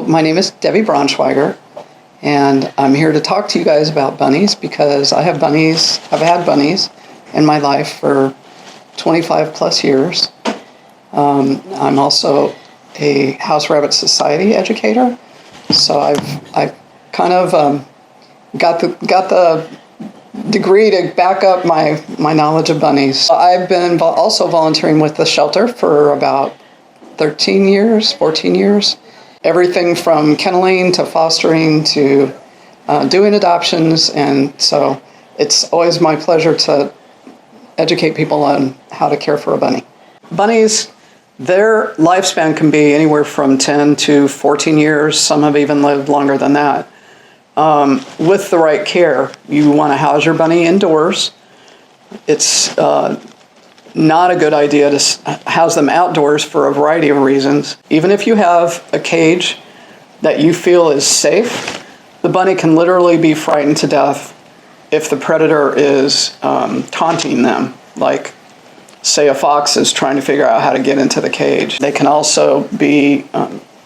My name is Debbi Braunschweiger, and I'm here to talk to you guys about bunnies because I've had bunnies in my life for 25 plus years. I'm also a House Rabbit Society educator, so I've kind of got the degree to back up my knowledge of bunnies. I've been also volunteering with the shelter for about 14 years. Everything from kenneling to fostering to doing adoptions, and so it's always my pleasure to educate people on how to care for a bunny. Bunnies, their lifespan can be anywhere from 10 to 14 years. Some have even lived longer than that. With the right care, you want to house your bunny indoors. It's not a good idea to house them outdoors for a variety of reasons. Even if you have a cage that you feel is safe, the bunny can literally be frightened to death if the predator is taunting them, like say a fox is trying to figure out how to get into the cage. They can also be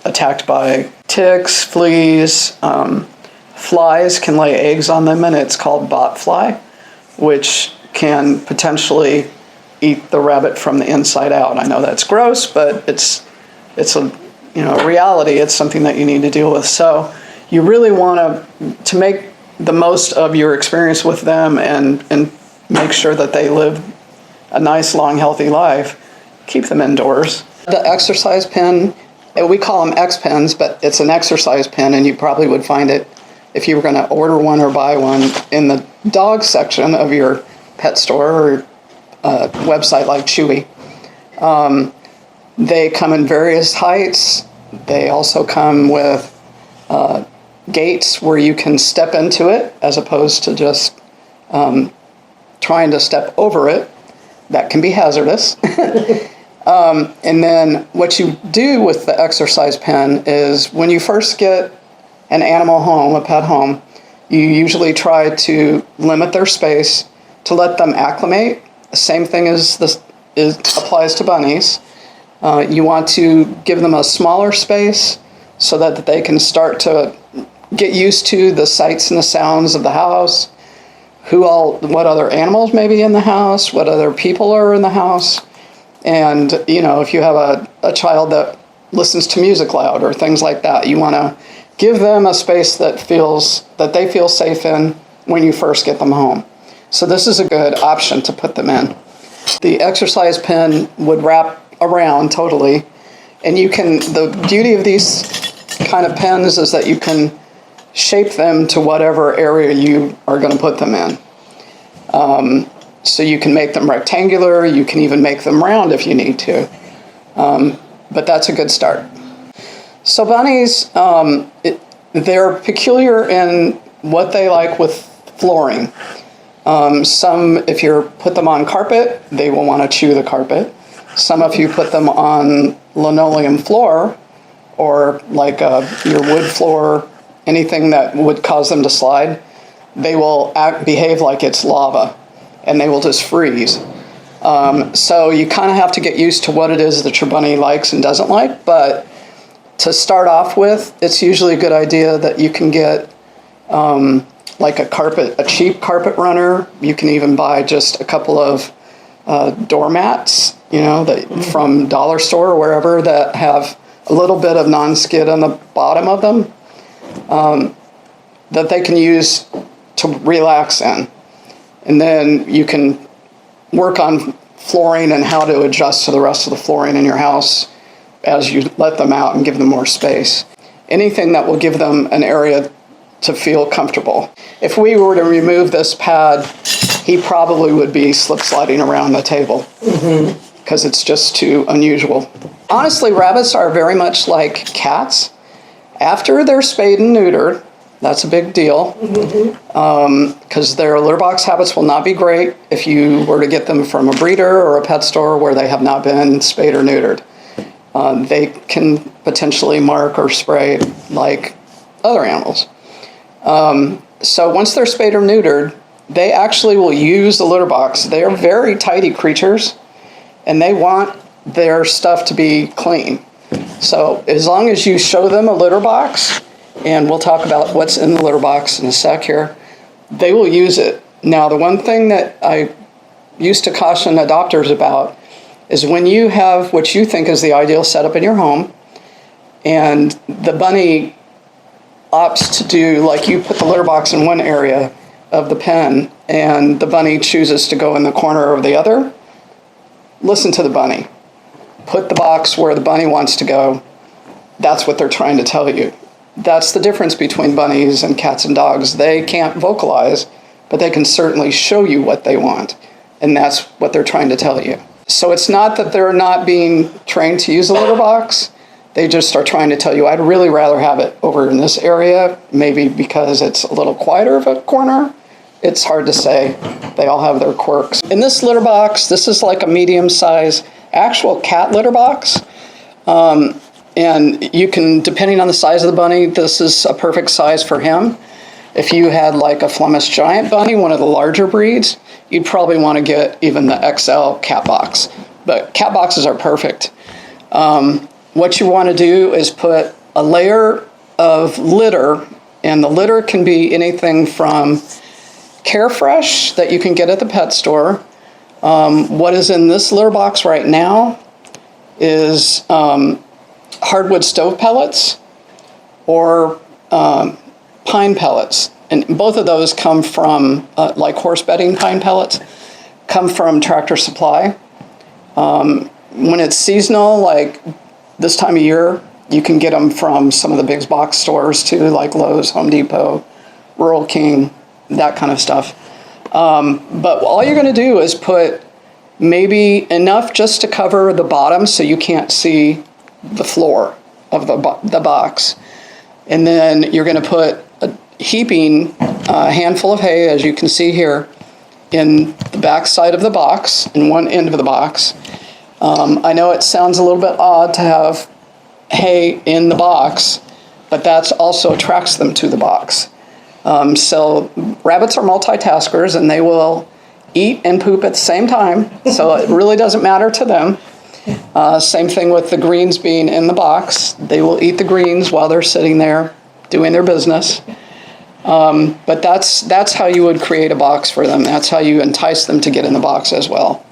attacked by ticks, fleas. Flies can lay eggs on them, and it's called bot fly, which can potentially eat the rabbit from the inside out. I know that's gross, but it's a reality. It's something that you need to deal with. So you really want to make the most of your experience with them and make sure that they live a nice, long, healthy life. Keep them indoors. The exercise pen, we call them X pens, but it's an exercise pen, and you probably would find it if you were going to order one or buy one in the dog section of your pet store or website like Chewy. They come in various heights. They also come with gates where you can step into it as opposed to just trying to step over it. That can be hazardous. And then what you do with the exercise pen is when you first get an animal home, a pet home, you usually try to limit their space to let them acclimate. The same thing applies to bunnies. You want to give them a smaller space so that they can start to get used to the sights and the sounds of the house, what other animals may be in the house, what other people are in the house. And, if you have a child that listens to music loud or things like that, you want to give them a space that they feel safe in when you first get them home. So this is a good option to put them in. The exercise pen would wrap around totally, and the beauty of these kind of pens is that you can shape them to whatever area you are going to put them in. So you can make them rectangular, you can even make them round if you need to. But that's a good start. So bunnies, they're peculiar in what they like with flooring. Some, if you put them on carpet, they will want to chew the carpet. Some, if you put them on linoleum floor or like your wood floor, anything that would cause them to slide, they will behave like it's lava and they will just freeze. So you kind of have to get used to what it is that your bunny likes and doesn't like, but to start off with, it's usually a good idea that you can get like a cheap carpet runner. You can even buy just a couple of doormats, from dollar store or wherever, that have a little bit of non-skid on the bottom of them that they can use to relax in. And then you can work on flooring and how to adjust to the rest of the flooring in your house as you let them out and give them more space. Anything that will give them an area to feel comfortable. If we were to remove this pad, he probably would be slip sliding around the table because it's just too unusual. Honestly, rabbits are very much like cats. After they're spayed and neutered, that's a big deal because their litter box habits will not be great if you were to get them from a breeder or a pet store where they have not been spayed or neutered. They can potentially mark or spray like other animals. So once they're spayed or neutered, they actually will use the litter box. They are very tidy creatures, and they want their stuff to be clean. So as long as you show them a litter box, and we'll talk about what's in the litter box in a sec here, they will use it. Now, the one thing that I used to caution adopters about is when you have what you think is the ideal setup in your home, and the bunny opts to do, like, you put the litter box in one area of the pen, and the bunny chooses to go in the corner of the other, listen to the bunny. Put the box where the bunny wants to go. That's what they're trying to tell you. That's the difference between bunnies and cats and dogs. They can't vocalize, but they can certainly show you what they want. And that's what they're trying to tell you. So it's not that they're not being trained to use a litter box. They just are trying to tell you, I'd really rather have it over in this area, maybe because it's a little quieter of a corner. It's hard to say. They all have their quirks. In this litter box, this is like a medium-sized actual cat litter box. And you can, depending on the size of the bunny, this is a perfect size for him. If you had like a Flemish giant bunny, one of the larger breeds, you'd probably want to get even the XL cat box. But cat boxes are perfect. What you want to do is put a layer of litter, and the litter can be anything from Carefresh that you can get at the pet store. What is in this litter box right now is hardwood stove pellets or pine pellets. And both of those come from, like horse bedding pine pellets, come from Tractor Supply. When it's seasonal, like this time of year, you can get them from some of the big box stores too, like Lowe's, Home Depot, Rural King, that kind of stuff. But all you're going to do is put maybe enough just to cover the bottom so you can't see the floor of the box. And then you're going to put a heaping handful of hay, as you can see here, in the back side of the box, in one end of the box. I know it sounds a little bit odd to have hay in the box, but that also attracts them to the box. So rabbits are multitaskers, and they will eat and poop at the same time, so it really doesn't matter to them. Same thing with the greens being in the box. They will eat the greens while they're sitting there doing their business. But that's how you would create a box for them. That's how you entice them to get in the box as well.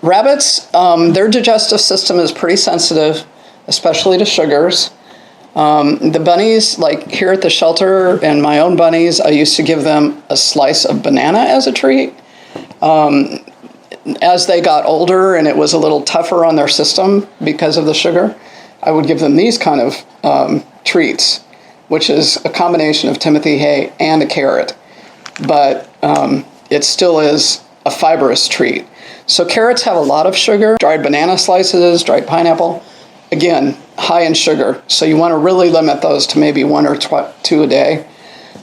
Rabbits, their digestive system is pretty sensitive, especially to sugars. The bunnies, like here at the shelter, and my own bunnies, I used to give them a slice of banana as a treat. As they got older and it was a little tougher on their system because of the sugar, I would give them these kind of treats, which is a combination of Timothy hay and a carrot. But it still is a fibrous treat. So carrots have a lot of sugar. Dried banana slices, dried pineapple, again, high in sugar. So you want to really limit those to maybe one or two a day.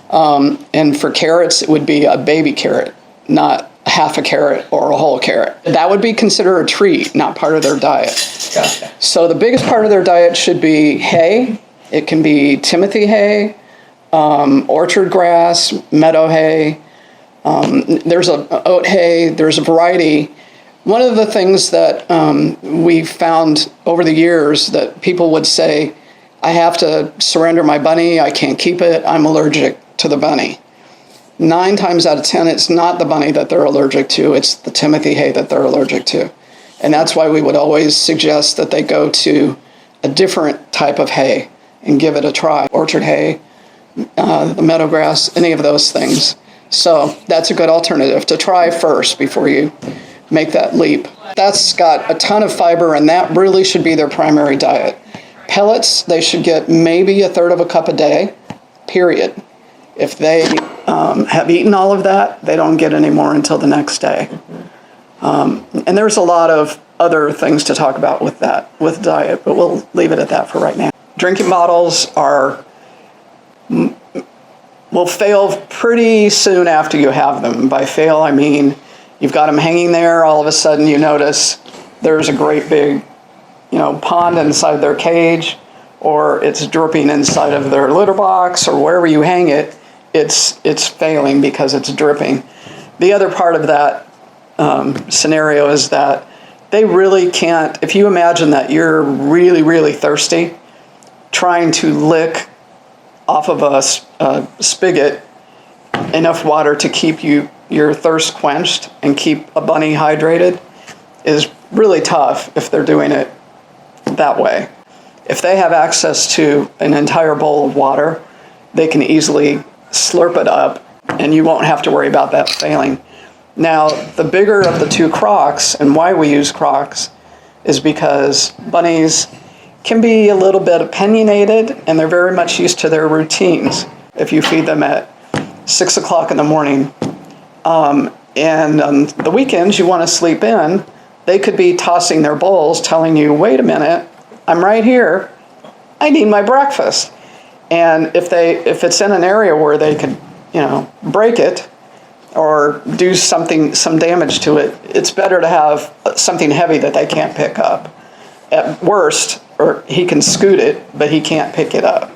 And for carrots, it would be a baby carrot, not half a carrot or a whole carrot. That would be considered a treat, not part of their diet. Gotcha. So the biggest part of their diet should be hay. It can be Timothy hay, orchard grass, meadow hay. There's a oat hay. There's a variety. One of the things that we found over the years that people would say, I have to surrender my bunny, I can't keep it, I'm allergic to the bunny. 9 times out of 10, it's not the bunny that they're allergic to, it's the Timothy hay that they're allergic to. And that's why we would always suggest that they go to a different type of hay and give it a try. Orchard hay, the meadow grass, any of those things. So that's a good alternative to try first before you make that leap. That's got a ton of fiber, and that really should be their primary diet. Pellets, they should get maybe a third of a cup a day, period. If they have eaten all of that, they don't get any more until the next day. And there's a lot of other things to talk about with that, with diet, but we'll leave it at that for right now. Drinking bottles will fail pretty soon after you have them. By fail, I mean you've got them hanging there, all of a sudden you notice there's a great big, pond inside their cage, or it's dripping inside of their litter box, or wherever you hang it, it's failing because it's dripping. The other part of that scenario is that they really can't, if you imagine that you're really, really thirsty, trying to lick off of a spigot enough water to keep your thirst quenched and keep a bunny hydrated is really tough if they're doing it that way. If they have access to an entire bowl of water, they can easily slurp it up and you won't have to worry about that failing. Now, the bigger of the two crocs, and why we use crocs, is because bunnies can be a little bit opinionated and they're very much used to their routines. If you feed them at 6 o'clock in the morning and on the weekends you want to sleep in, they could be tossing their bowls telling you, wait a minute, I'm right here, I need my breakfast. And if it's in an area where they could, break it or do some damage to it, it's better to have something heavy that they can't pick up. At worst, or he can scoot it, but he can't pick it up.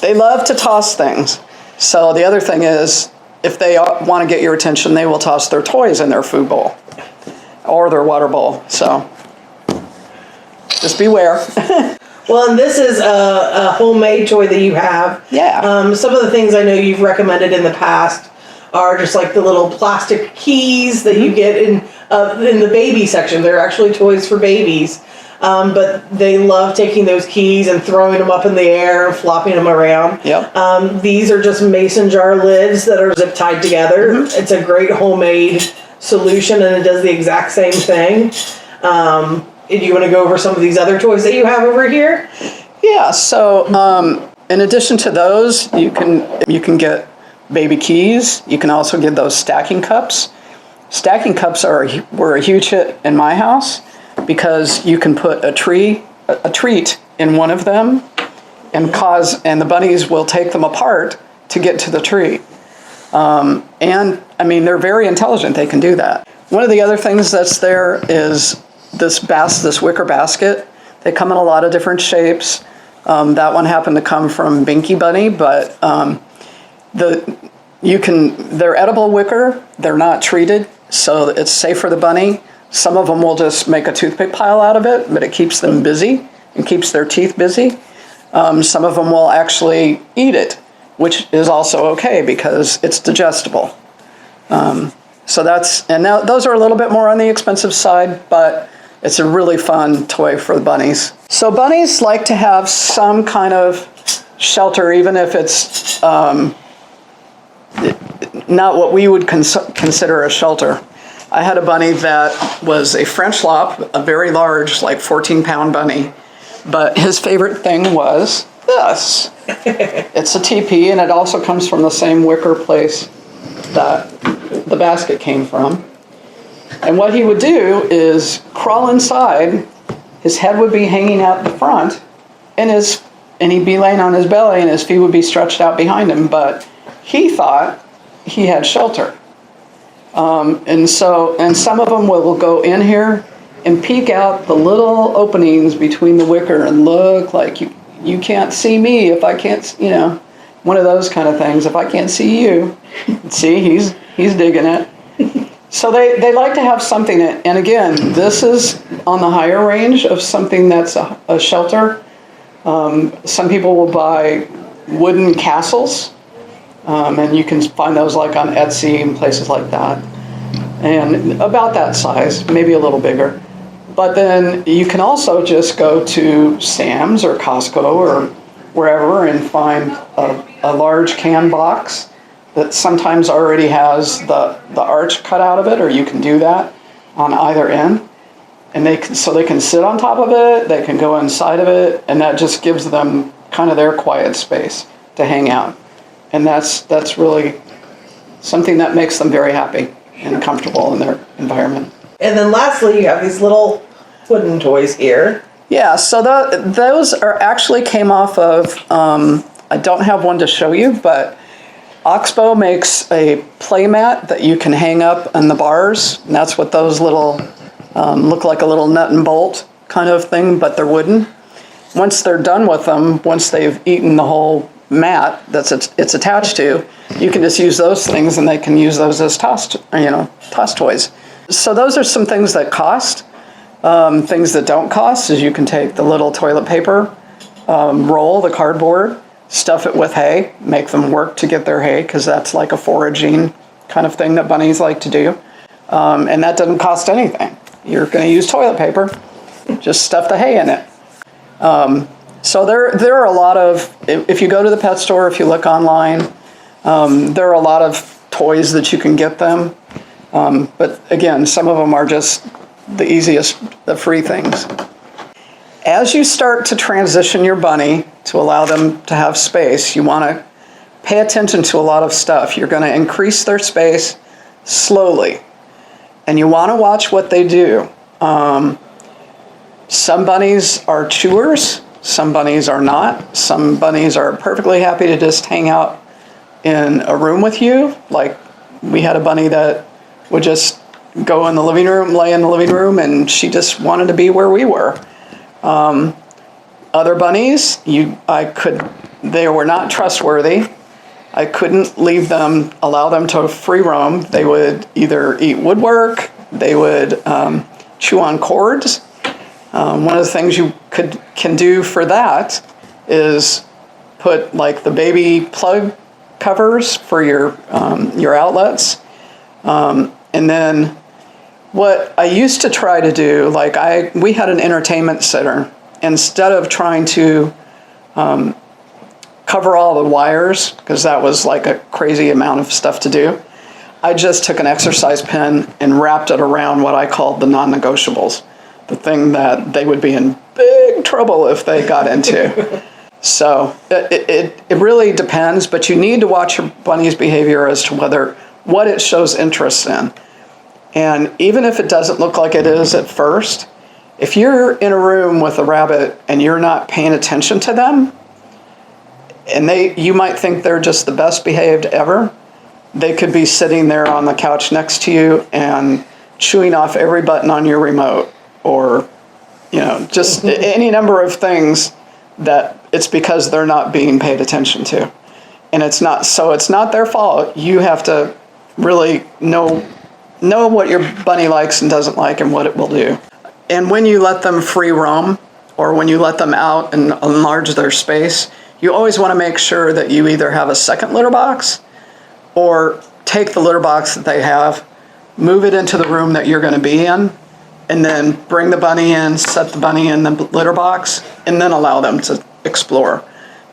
They love to toss things. So the other thing is, if they want to get your attention, they will toss their toys in their food bowl or their water bowl. So just beware. Well, and this is a homemade toy that you have. Yeah. Some of the things I know you've recommended in the past are just like the little plastic keys that you get in the baby section. They're actually toys for babies. But they love taking those keys and throwing them up in the air and flopping them around. Yep. These are just mason jar lids that are zip tied together. Mm-hmm. It's a great homemade solution and it does the exact same thing. Do you want to go over some of these other toys that you have over here? Yeah, so in addition to those, you can get baby keys. You can also get those stacking cups. Stacking cups were a huge hit in my house because you can put a treat in one of them and the bunnies will take them apart to get to the treat. And I mean, they're very intelligent. They can do that. One of the other things that's there is this wicker basket. They come in a lot of different shapes. That one happened to come from Binky Bunny, but they're edible wicker. They're not treated, so it's safe for the bunny. Some of them will just make a toothpick pile out of it, but it keeps them busy and keeps their teeth busy. Some of them will actually eat it, which is also okay because it's digestible. Those are a little bit more on the expensive side, but it's a really fun toy for the bunnies. So bunnies like to have some kind of shelter, even if it's not what we would consider a shelter. I had a bunny that was a French lop, a very large, like 14-pound bunny, but his favorite thing was this. It's a teepee, and it also comes from the same wicker place that the basket came from. And what he would do is crawl inside, his head would be hanging out the front, and he'd be laying on his belly, and his feet would be stretched out behind him, but he thought he had shelter. And some of them will go in here and peek out the little openings between the wicker and look like you can't see me if I can't, one of those kind of things. If I can't see you, see, he's digging it. So they like to have something, and again, this is on the higher range of something that's a shelter. Some people will buy wooden castles, and you can find those like on Etsy and places like that. And about that size, maybe a little bigger. But then you can also just go to Sam's or Costco or wherever and find a large can box that sometimes already has the arch cut out of it, or you can do that on either end. And they can sit on top of it, they can go inside of it, and that just gives them kind of their quiet space to hang out. And that's really something that makes them very happy and comfortable in their environment. And then lastly, you have these little wooden toys here. Yeah, so those actually came off of, I don't have one to show you, but Oxbow makes a play mat that you can hang up on the bars, and that's what those little, look like a little nut and bolt kind of thing, but they're wooden. Once they're done with them, once they've eaten the whole mat it's attached to, you can just use those things and they can use those as toss toys. So those are some things that cost. Things that don't cost is you can take the little toilet paper roll, the cardboard, stuff it with hay, make them work to get their hay, because that's like a foraging kind of thing that bunnies like to do. And that doesn't cost anything. You're going to use toilet paper, just stuff the hay in it. So there are a lot of, if you go to the pet store, if you look online, there are a lot of toys that you can get them. But again, some of them are just the easiest, the free things. As you start to transition your bunny to allow them to have space, you want to pay attention to a lot of stuff. You're going to increase their space slowly. And you want to watch what they do. Some bunnies are chewers, some bunnies are not. Some bunnies are perfectly happy to just hang out in a room with you. Like we had a bunny that would just go in the living room, lay in the living room, and she just wanted to be where we were. Other bunnies, they were not trustworthy. I couldn't allow them to free roam. They would either eat woodwork, they would chew on cords. One of the things you can do for that is put like the baby plug covers for your outlets. And then what I used to try to do, we had an entertainment center. Instead of trying to cover all the wires, because that was like a crazy amount of stuff to do, I just took an exercise pen and wrapped it around what I called the non-negotiables, the thing that they would be in big trouble if they got into. So it really depends, but you need to watch your bunny's behavior as to what it shows interest in. And even if it doesn't look like it is at first, if you're in a room with a rabbit and you're not paying attention to them, and you might think they're just the best behaved ever, they could be sitting there on the couch next to you and chewing off every button on your remote, or just any number of things that it's because they're not being paid attention to. And it's not their fault. You have to really know what your bunny likes and doesn't like and what it will do. And when you let them free roam, or when you let them out and enlarge their space, you always want to make sure that you either have a second litter box, or take the litter box that they have, move it into the room that you're going to be in, and then bring the bunny in, set the bunny in the litter box, and then allow them to explore.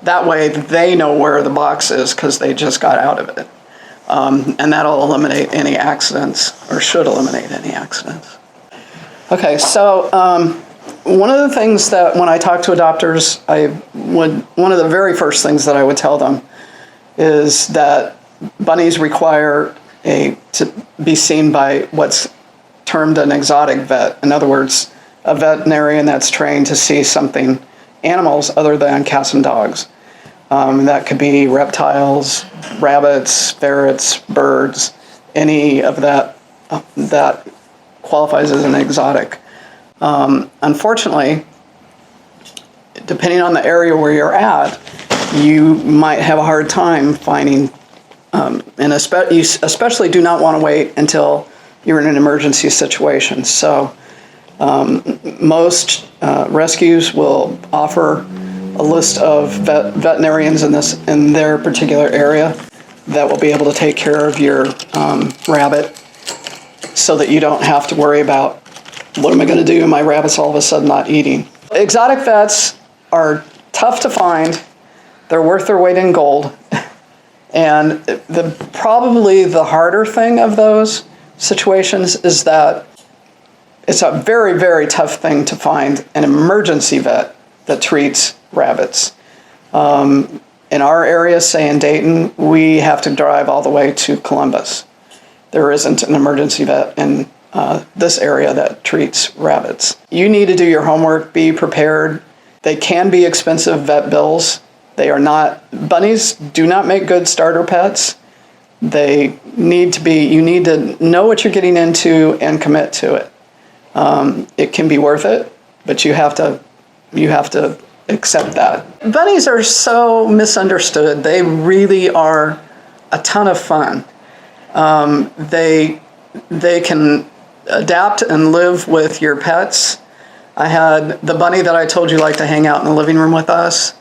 That way they know where the box is because they just got out of it. And that'll eliminate any accidents, or should eliminate any accidents. Okay, so one of the things that when I talk to adopters, one of the very first things that I would tell them is that bunnies require to be seen by what's termed an exotic vet. In other words, a veterinarian that's trained to see animals other than cats and dogs. That could be reptiles, rabbits, ferrets, birds, any of that qualifies as an exotic. Unfortunately, depending on the area where you're at, you might have a hard time finding, and you especially do not want to wait until you're in an emergency situation. So most rescues will offer a list of veterinarians in their particular area that will be able to take care of your rabbit, so that you don't have to worry about, what am I going to do? My rabbit's all of a sudden not eating. Exotic vets are tough to find. They're worth their weight in gold. And probably the harder thing of those situations is that it's a very, very tough thing to find an emergency vet that treats rabbits. In our area, say in Dayton, we have to drive all the way to Columbus. There isn't an emergency vet in this area that treats rabbits. You need to do your homework, be prepared. They can be expensive vet bills. Bunnies do not make good starter pets. You need to know what you're getting into and commit to it. It can be worth it, but you have to accept that. Bunnies are so misunderstood. They really are a ton of fun. They can adapt and live with your pets I had the bunny that I told you liked to hang out in the living room with us.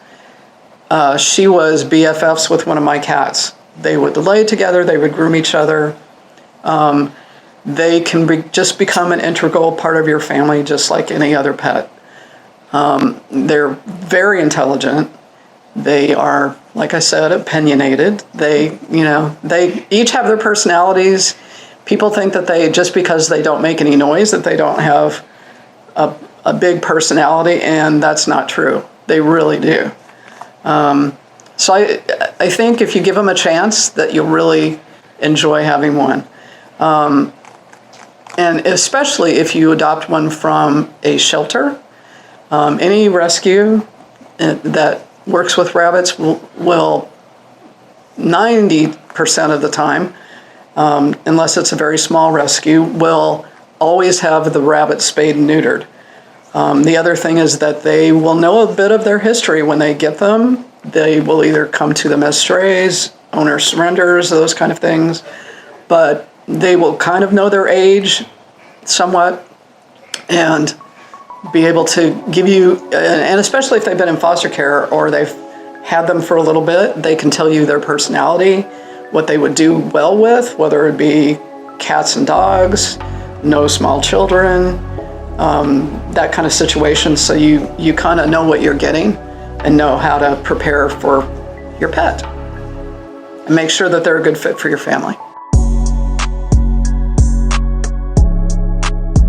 She was BFFs with one of my cats. They would lay together, they would groom each other. They can just become an integral part of your family, just like any other pet. They're very intelligent. They are, like I said, opinionated. They each have their personalities. People think that just because they don't make any noise, that they don't have a big personality, and that's not true. They really do. So I think if you give them a chance, that you'll really enjoy having one. And especially if you adopt one from a shelter. Any rescue that works with rabbits will 90% of the time, unless it's a very small rescue, will always have the rabbit spayed and neutered. The other thing is that they will know a bit of their history when they get them. They will either come to them as strays, owner surrenders, those kind of things, but they will kind of know their age somewhat and be able to give you, and especially if they've been in foster care or they've had them for a little bit, they can tell you their personality, what they would do well with, whether it be cats and dogs, no small children, that kind of situation. So you kind of know what you're getting and know how to prepare for your pet and make sure that they're a good fit for your family.